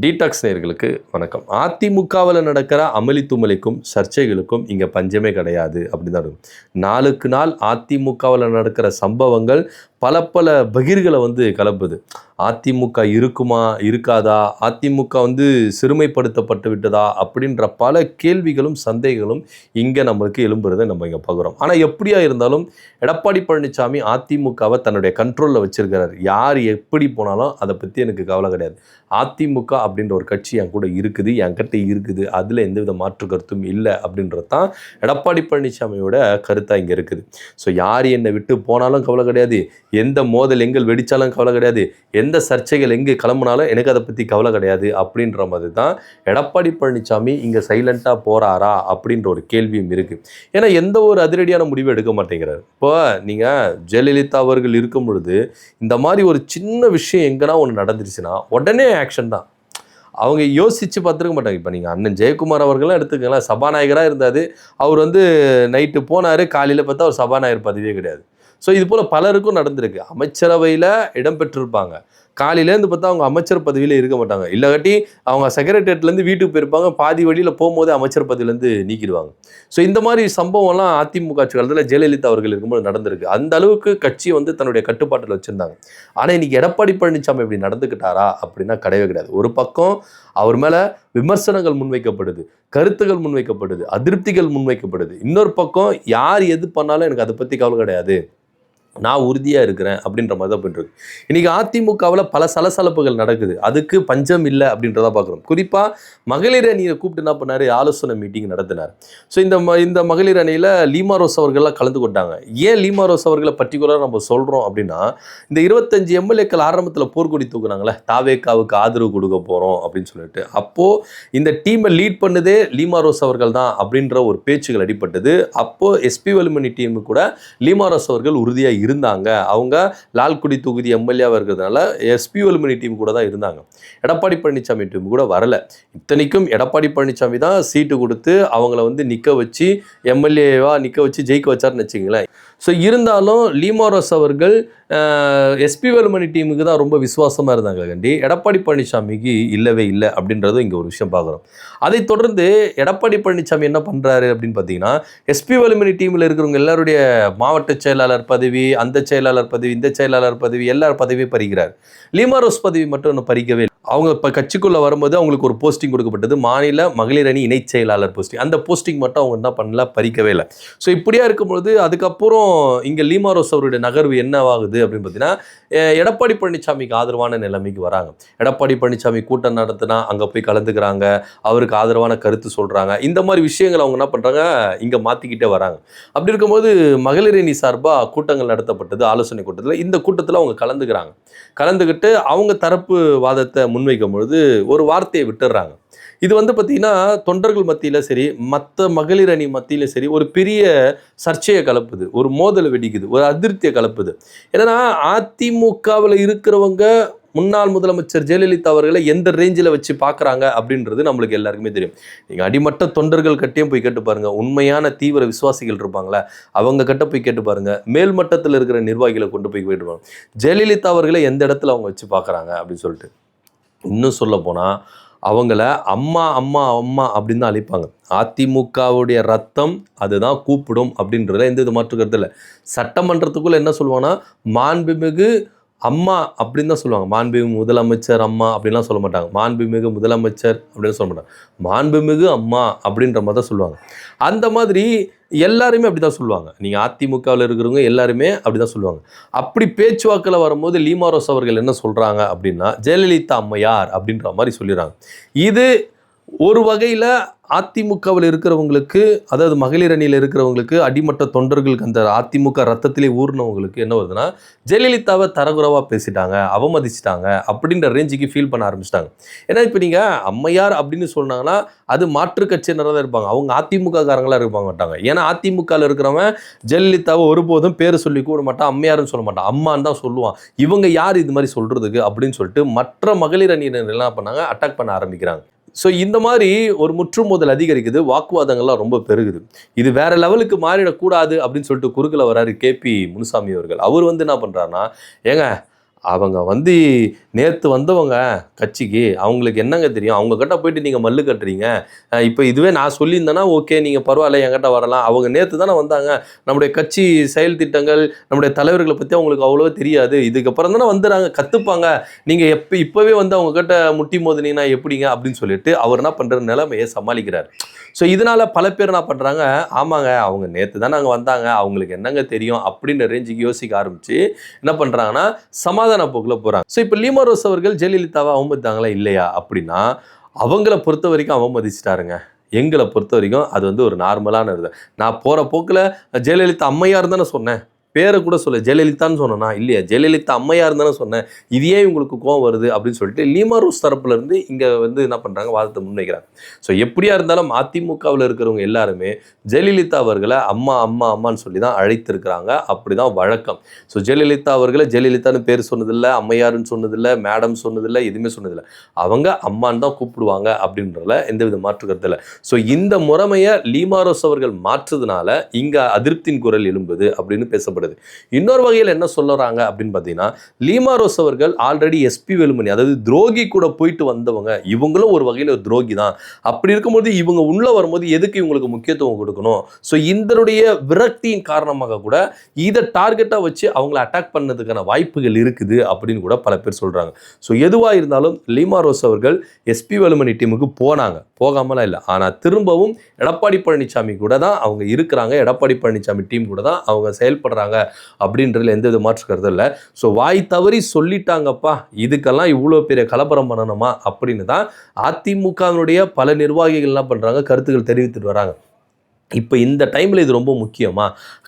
Detox நேயர்களுக்கு வணக்கம். அதிமுகவில் நடக்கிற அமளி துமளிக்கும் சர்ச்சைகளுக்கும் இங்கே பஞ்சமே கிடையாது அப்படின்னு தான். நாளுக்கு நாள் அதிமுகவில் நடக்கிற சம்பவங்கள் பல பல பகிர்களை கலப்புது. அதிமுக இருக்குமா இருக்காதா, அதிமுக சிறுமைப்படுத்தப்பட்டு விட்டதா அப்படின்ற பல கேள்விகளும் சந்தேகங்களும் இங்கே நம்மளுக்கு எழும்புறதை நம்ம இங்கே பார்க்குறோம். ஆனால் எப்படியா இருந்தாலும் எடப்பாடி பழனிசாமி அதிமுகவை தன்னுடைய கண்ட்ரோலில் வச்சிருக்கிறார். யார் எப்படி போனாலும் அதை பற்றி எனக்கு கவலை கிடையாது. அதிமுக அப்படின்ற ஒரு கட்சி என் கூட இருக்குது, என்கிட்ட இருக்குது, அதில் எந்தவித மாற்று கருத்தும் இல்லை அப்படின்றது தான் எடப்பாடி பழனிசாமியோட கருத்தாக இங்கே இருக்குது. ஸோ யார் என்னை விட்டு போனாலும் கவலை கிடையாது, எந்த மோதல் எங்கள் வெடித்தாலும் கவலை கிடையாது, எந்த சர்ச்சைகள் எங்கே கிளம்புனாலும் எனக்கு அதை பற்றி கவலை கிடையாது அப்படின்ற மாதிரி தான் எடப்பாடி பழனிசாமி இங்கே சைலண்ட்டாக போகிறாரா அப்படின்ற ஒரு கேள்வியும் இருக்குது. ஏன்னா எந்த ஒரு அதிரடியான முடிவும் எடுக்க மாட்டேங்கிறார். இப்போ நீங்கள் ஜெயலலிதா அவர்கள் இருக்கும் பொழுது இந்த மாதிரி ஒரு சின்ன விஷயம் எங்கன்னா ஒன்று நடந்துருச்சுன்னா உடனே ஆக்ஷன் தான். அவங்க யோசித்து பார்த்துருக்க மாட்டாங்க. இப்போ நீங்கள் அண்ணன் ஜெயக்குமார் அவர்கள்லாம் எடுத்துக்கலாம், சபாநாயகராக இருந்தார். அவர் நைட்டு போனார், காலையில் பார்த்தா அவர் சபாநாயகர் பதவியே கிடையாது. ஸோ இது போல் பலருக்கும் நடந்திருக்கு. அமைச்சரவையில் இடம்பெற்றிருப்பாங்க, காலையிலேருந்து பார்த்தா அவங்க அமைச்சர் பதவியில் இருக்க மாட்டாங்க. இல்லாட்டி அவங்க செக்ரட்டரியேட்லேருந்து வீட்டுக்கு போயிருப்பாங்க, பாதி வழியில் போகும்போது அமைச்சர் பதவியிலேருந்து நீக்கிடுவாங்க. ஸோ இந்த மாதிரி சம்பவம்லாம் அதிமுக ஆட்சி காலத்தில் ஜெயலலிதா அவர்கள் இருக்கும்போது நடந்திருக்கு. அந்த அளவுக்கு கட்சி தன்னுடைய கட்டுப்பாட்டில் வச்சுருந்தாங்க. ஆனால் இன்றைக்கி எடப்பாடி பழனிசாமி இப்படி நடந்துக்கிட்டாரா அப்படின்னா கிடையவே கிடையாது. ஒரு பக்கம் அவர் மேலே விமர்சனங்கள் முன்வைக்கப்படுது, கருத்துகள் முன்வைக்கப்படுது, அதிருப்திகள் முன்வைக்கப்படுது. இன்னொரு பக்கம் யார் எது பண்ணாலும் எனக்கு அதை பற்றி கவலை கிடையாது, நான் உறுதியாக இருக்கிறேன் அப்படின்ற மாதிரி தான் போயிட்டுருக்கு. இன்றைக்கி அதிமுகவில் பல சலசலப்புகள் நடக்குது, அதுக்கு பஞ்சம் இல்லை அப்படின்றத பார்க்குறோம். குறிப்பாக மகளிர் அணியை கூப்பிட்டு என்ன பண்ணார், ஆலோசனை மீட்டிங் நடத்தினார். ஸோ இந்த மகளிர் அணியில் லீமா ரோஸ் அவர்கள்லாம் கலந்து கொண்டாங்க. ஏன் லீமா ரோஸ் அவர்களை பர்டிகுலராக நம்ம சொல்கிறோம் அப்படின்னா, இந்த 25 எம்எல்ஏக்கள் ஆரம்பத்தில் போர்க்கொடி தூக்குனாங்களே, தாவேக்காவுக்கு ஆதரவு கொடுக்க போகிறோம் அப்படின்னு சொல்லிட்டு, அப்போது இந்த டீமை லீட் பண்ணதே லீமா ரோஸ் அவர்கள் தான் அப்படின்ற ஒரு பேச்சுகள் அடிப்பட்டது. அப்போது எஸ்பி வேலுமணி டீமு கூட லீமா ரோஸ் அவர்கள் உறுதியாக இருந்தாங்க. அவங்க லால்குடி தொகுதி எம்எல்ஏவாக இருக்கிறதுனால எஸ்பி வேலுமணி டீம் கூட தான் இருந்தாங்க. எடப்பாடி பழனிசாமி டீம் கூட வரல. இத்தனைக்கும் எடப்பாடி பழனிசாமி தான் சீட்டு கொடுத்து அவங்கள நிற்க வச்சு எம்எல்ஏவாக நிற்க வச்சு ஜெயிக்க வச்சார்னு வச்சுங்களேன். ஸோ இருந்தாலும் லீமா ரோஸ் அவர்கள் எஸ்பி வேலுமணி டீமுக்கு தான் ரொம்ப விசுவாசமாக இருந்தாங்க கண்டி, எடப்பாடி பழனிசாமிக்கு இல்லவே இல்லை அப்படின்றதும் இங்கே ஒரு விஷயம் பார்க்குறோம். அதை தொடர்ந்து எடப்பாடி பழனிசாமி என்ன பண்ணுறாரு அப்படின்னு பார்த்தீங்கன்னா, எஸ்பி வேலுமணி டீமில் இருக்கிறவங்க எல்லாருடைய மாவட்ட செயலாளர் பதவி, அந்த செயலாளர் பதவி, இந்த செயலாளர் பதவி, எல்லார் பதவியும் பறிக்கிறார். லீமா ரோஸ் பதவி மட்டும் ஒன்று பறிக்கவே இல்லை. அவங்க இப்போ கட்சிக்குள்ளே வரும்போது அவங்களுக்கு ஒரு போஸ்டிங் கொடுக்கப்பட்டது, மாநில மகளிர் அணி இணை செயலாளர் போஸ்டிங். அந்த போஸ்டிங் மட்டும் அவங்க என்ன பண்ணல, பறிக்கவே இல்லை. ஸோ இப்படியா இருக்கும்பொழுது அதுக்கப்புறம் இங்கே லீமா ரோஸ் அவருடைய நகர்வு என்னவாகுது அப்படின்னு பார்த்தீங்கன்னா, எடப்பாடி பழனிசாமிக்கு ஆதரவான நிலைமைக்கு வராங்க. எடப்பாடி பழனிசாமி கூட்டம் நடத்தினா அங்கே போய் கலந்துக்கிறாங்க, அவருக்கு ஆதரவான கருத்து சொல்கிறாங்க. இந்த மாதிரி விஷயங்கள் அவங்க என்ன பண்ணுறாங்க, இங்கே மாற்றிக்கிட்டே வராங்க. அப்படி இருக்கும்போது மகளிர் அணி சார்பாக கூட்டங்கள் நடத்தப்பட்டது, ஆலோசனை கூட்டத்தில். இந்த கூட்டத்தில் அவங்க கலந்துக்கிட்டு அவங்க தரப்பு வாதத்தை முன்வைக்கும் பொழுது ஒரு வார்த்தையை விட்டுடுறாங்க. இது பார்த்திங்கன்னா தொண்டர்கள் மத்தியில் சரி, மற்ற மகளிர் அணி மத்தியில் சரி, ஒரு பெரிய சர்ச்சையை கலப்புது, ஒரு மோதலை வெடிக்குது, ஒரு அதிருப்தியை கலப்புது. ஏன்னா அதிமுகவில் இருக்கிறவங்க முன்னாள் முதலமைச்சர் ஜெயலலிதா அவர்களை எந்த ரேஞ்சில் வச்சு பார்க்குறாங்க அப்படின்றது நம்மளுக்கு எல்லாருக்குமே தெரியும். நீங்கள் அடிமட்ட தொண்டர்கள் கட்டையும் போய் கேட்டு பாருங்கள், உண்மையான தீவிர விசுவாசிகள் இருப்பாங்களே அவங்க கிட்ட போய் கேட்டு பாருங்கள், மேல்மட்டத்தில் இருக்கிற நிர்வாகிகளை கொண்டு போய் கேட்டுப்பாங்க ஜெயலலிதா அவர்களை எந்த இடத்துல அவங்க வச்சு பார்க்குறாங்க அப்படின்னு சொல்லிட்டு. இன்னும் சொல்ல போனால் அவங்கள அம்மா அம்மா அம்மா அப்படின்னு தான் அழைப்பாங்க. அதிமுகவுடைய ரத்தம் அதுதான் கூப்பிடும் அப்படின்றத எந்த இது மாற்று கருத்து இல்லை. சட்டமன்றத்துக்குள்ளே என்ன சொல்லுவாங்கன்னா, மாண்புமிகு அம்மா அப்படின்னு தான் சொல்லுவாங்க. மாண்புமிகு முதலமைச்சர் அம்மா அப்படின்லாம் சொல்ல மாட்டாங்க. மாண்புமிகு முதலமைச்சர் அப்படின்னு சொல்ல மாட்டாங்க, மாண்புமிகு அம்மா அப்படின்ற மாதிரி தான் சொல்லுவாங்க. அந்த மாதிரி எல்லாருமே அப்படி தான் சொல்லுவாங்க. நீங்கள் அதிமுகவில் இருக்கிறவங்க எல்லாருமே அப்படி தான் சொல்லுவாங்க. அப்படி பேச்சுவாக்கில் வரும்போது லீமா ரோஸ் அவர்கள் என்ன சொல்கிறாங்க அப்படின்னா, ஜெயலலிதா அம்மையார் அப்படின்ற மாதிரி சொல்லிடுறாங்க. இது ஒரு வகையில் அதிமுகவில் இருக்கிறவங்களுக்கு, அதாவது மகளிர் அணியில் இருக்கிறவங்களுக்கு, அடிமட்ட தொண்டர்களுக்கு, அந்த அதிமுக ரத்தத்திலே ஊர்னவங்களுக்கு என்ன வருதுன்னா, ஜெயலலிதாவை தரகுறவாக பேசிட்டாங்க, அவமதிச்சிட்டாங்க அப்படின்ற ரேஞ்சுக்கு ஃபீல் பண்ண ஆரம்பிச்சிட்டாங்க. ஏன்னா இப்போ நீங்கள் அம்மையார் அப்படின்னு சொன்னாங்கன்னா அது மாற்று கட்சியினராக தான் இருப்பாங்க, அவங்க அதிமுக காரங்களாக இருப்பாங்க மாட்டாங்க. ஏன்னா அதிமுகவில் இருக்கிறவன் ஜெயலலிதாவை ஒருபோதும் பேர் சொல்லி கூட மாட்டான், அம்மையாருன்னு சொல்ல மாட்டான், அம்மான்னு தான் சொல்லுவான். இவங்க யார் இது மாதிரி சொல்கிறதுக்கு அப்படின்னு சொல்லிட்டு மற்ற மகளிர் அணியினர் என்ன பண்ணாங்க, அட்டாக் பண்ண ஆரம்பிக்கிறாங்க. ஸோ இந்த மாதிரி ஒரு முற்றுமோதல் அதிகரிக்குது, வாக்குவாதங்கள்லாம் ரொம்ப பெருகுது. இது வேற லெவலுக்கு மாறிடக்கூடாது அப்படின்னு சொல்லிட்டு குறுக்கில் வராரு கேபி முனுசாமி அவர்கள். அவர் என்ன பண்ணுறாருன்னா, ஏங்க அவங்க வந்து நேற்று வந்தவங்க கட்சிக்கு, அவங்களுக்கு என்னங்க தெரியும்? அவங்க கிட்ட போயிட்டு நீங்கள் மல்லு கட்டுறீங்க. இப்போ இதுவே நான் சொல்லியிருந்தேன்னா ஓகே, நீங்கள் பரவாயில்ல என்கிட்ட வரலாம். அவங்க நேற்று தானே வந்தாங்க. நம்முடைய கட்சி செயல் திட்டங்கள், நம்முடைய தலைவர்களை பற்றி அவங்களுக்கு அவ்வளோ தெரியாது. இதுக்கப்புறம் தானே வந்துடுறாங்க, கற்றுப்பாங்க. நீங்கள் இப்போவே வந்து அவங்க கிட்ட முட்டி மோதினீங்கன்னா எப்படிங்க அப்படின்னு சொல்லிட்டு அவர் என்ன பண்ணுற நிலைமையை சமாளிக்கிறார். ஸோ இதனால் பல பேர் என்ன பண்ணுறாங்க, ஆமாங்க அவங்க நேற்று தான் நாங்கள் வந்தாங்க, அவங்களுக்கு என்னங்க தெரியும் அப்படின்னு ரேஞ்சுக்கு யோசிக்க ஆரம்பித்து என்ன பண்ணுறாங்கன்னா சமாதான போக்கில் போகிறாங்க. ஸோ இப்போ லீமா ரோஸ் அவர்கள் ஜெயலலிதாவை அவமதித்தாங்களா இல்லையா அப்படின்னா, அவங்கள பொறுத்த வரைக்கும் அவமதிச்சிட்டாருங்க. எங்களை பொறுத்த வரைக்கும் அது வந்து ஒரு நார்மலான இது. நான் போகிற போக்கில் ஜெயலலிதா அம்மையார் தானே சொன்னேன், பேரை கூட சொல்ல ஜெயலலிதான்னு சொன்னா இல்லையா, ஜெயலலிதா அம்மையார் தானே சொன்னேன், இது ஏன் உங்களுக்கு கோவம் வருது அப்படின்னு சொல்லிட்டு லீமா ரோஸ் தரப்புல இருந்து இங்க வந்து என்ன பண்றாங்க, வாதத்தை முன்வைக்கிறாங்க. ஸோ எப்படியா இருந்தாலும் அதிமுகவில் இருக்கிறவங்க எல்லாருமே ஜெயலலிதா அவர்களை அம்மா அம்மா அம்மான்னு சொல்லி தான் அழைத்திருக்கிறாங்க. அப்படிதான் வழக்கம். ஸோ ஜெயலலிதா அவர்களை ஜெயலலிதான்னு பேர் சொன்னதில்லை, அம்மையாருன்னு சொன்னதில்லை, மேடம் சொன்னதில்லை, எதுவுமே சொன்னதில்லை. அவங்க அம்மான்னு தான் கூப்பிடுவாங்க அப்படின்றதுல எந்தவித மாற்று கருத்து இல்லை. ஸோ இந்த முறைமையை லீமா ரோஸ் அவர்கள் மாற்றுறதுனால இங்க அதிருப்தியின் குரல் எழும்புது அப்படின்னு பேசப்படுது. இன்னொரு வகையில் என்ன சொல்றாங்க அப்படின்னு பார்த்தீங்கன்னா, லீமா ரோஸ் அவர்கள் ஆல்ரெடி எஸ்பி வேலுமணி, அதாவது துரோகி கூட போயிட்டு வந்தவங்க, இவங்களும் ஒரு வகையில் ஒரு துரோகி தான். அப்படி இருக்கும்போது இவங்க உள்ள வரும்போது எதுக்கு இவங்களுக்கு முக்கியத்துவம் கொடுக்கணும்? ஸோ இதனுடைய விரக்தியின் காரணமாக கூட இதை டார்கெட்டாக வச்சு அவங்களை அட்டாக் பண்ணதுக்கான வாய்ப்புகள் இருக்குது அப்படின்னு கூட பல பேர் சொல்றாங்க. ஸோ எதுவாக இருந்தாலும் லீமா ரோஸ் அவர்கள் எஸ்பி வேலுமணி டீமுக்கு போனாங்க, போகாமலாம் இல்லை. ஆனால் திரும்பவும் எடப்பாடி பழனிசாமி கூட தான் அவங்க இருக்கிறாங்க, எடப்பாடி பழனிசாமி டீம் கூட தான் அவங்க செயல்படுறாங்க அப்படின்றதுல எந்த வித மாற்று கருத்தும் இல்லை. ஸோ வாய் தவறி சொல்லிட்டாங்கப்பா, இதுக்கெல்லாம் இவ்வளோ பெரிய கலவரம் பண்ணணுமா அப்படின்னு தான் அதிமுகவினுடைய பல நிர்வாகிகள் என்ன பண்ணுறாங்க, கருத்துக்கள் தெரிவித்துட்டு வராங்க. இப்போ இந்த டைமில் இது ரொம்ப முக்கியமா,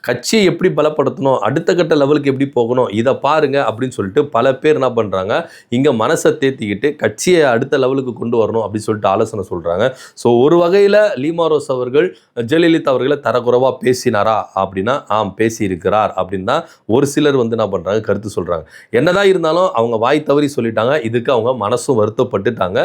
கட்சியை எப்படி பலப்படுத்தணும், அடுத்த கட்ட லெவலுக்கு எப்படி போகணும், இதை பாருங்க அப்படின்னு சொல்லிட்டு பல பேர் என்ன பண்ணுறாங்க, இங்கே மனசை தேத்திக்கிட்டு கட்சியை அடுத்த லெவலுக்கு கொண்டு வரணும் அப்படின்னு சொல்லிட்டு ஆலோசனை சொல்கிறாங்க. ஸோ ஒரு வகையில் லீமா ரோஸ் அவர்கள் ஜெயலலிதா அவர்களை தரக்குறைவாக பேசினாரா அப்படின்னா ஆம் பேசியிருக்கிறார் அப்படின்னு தான் ஒரு சிலர் வந்து என்ன பண்ணுறாங்க, கருத்து சொல்கிறாங்க. என்னதான் இருந்தாலும் அவங்க வாய் தவறி சொல்லிட்டாங்க, இதுக்கு அவங்க மனசும் வருத்தப்பட்டுட்டாங்க.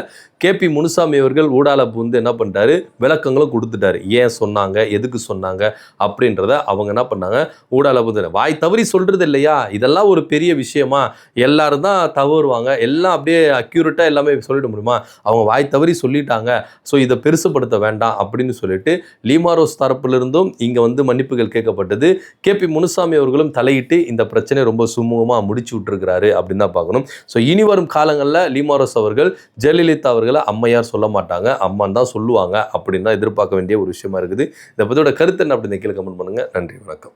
கேபி முனுசாமி அவர்கள் ஊடால வந்து என்ன பண்ணிட்டாரு, விளக்கங்களும் கொடுத்துட்டாரு, ஏன் சொன்னாங்க, எதுக்கு சொன்னாங்க அப்படின்றத அவங்க என்ன பண்ணாங்க, ஊடால வந்து வாய் தவறி சொல்றது இல்லையா, இதெல்லாம் ஒரு பெரிய விஷயமா, எல்லாரும் தான் தவறுவாங்க, எல்லாம் அப்படியே அக்யூரேட்டா எல்லாமே சொல்லிட முடியுமா, அவங்க வாய் தவறி சொல்லிட்டாங்க, ஸோ இதை பெருசுப்படுத்த வேண்டாம் அப்படின்னு சொல்லிட்டு லீமா ரோஸ் தரப்பிலிருந்தும் இங்க வந்து மன்னிப்புகள் கேட்கப்பட்டது. கேபி முனுசாமி அவர்களும் தலையிட்டு இந்த பிரச்சனை ரொம்ப சுமூகமா முடிச்சு விட்டுருக்கிறாரு அப்படின்னு தான் பார்க்கணும். ஸோ இனி வரும் காலங்களில் லீமா ரோஸ் அவர்கள் ஜெயலலிதா அவர்களை அம்மையார் சொல்ல மாட்டாங்க, அம்மான் தான் சொல்லுவாங்க அப்படின்னு தான் எதிர்பார்க்க வேண்டிய ஒரு விஷயமா இருக்குது. இதை பற்றியோட கருத்து என்ன அப்படின்னு கீழே கமெண்ட் பண்ணுங்க. நன்றி, வணக்கம்.